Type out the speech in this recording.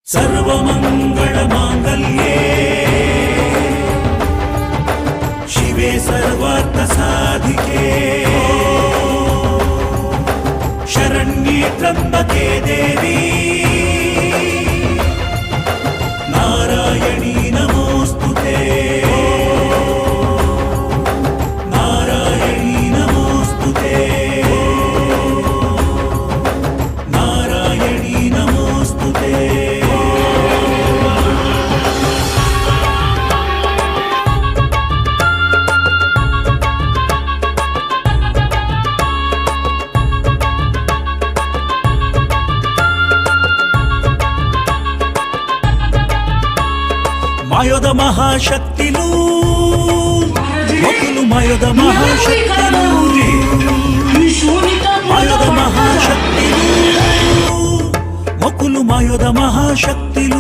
सर्वमङ्गलमाङ्गल्ये शिवे सर्वार्थसाधिके शरण्ये त्र्यम्बके देवी नारायणी नमोस्तुते नारायणी नमोस्तुते नारायणी नमोस्तुते మాయోద మహాశక్తిలు మొక్కులు మాయోద మహాశక్తిలు మాయోద మహాశక్తిలు మొక్కులు మాయోద మహాశక్తిలు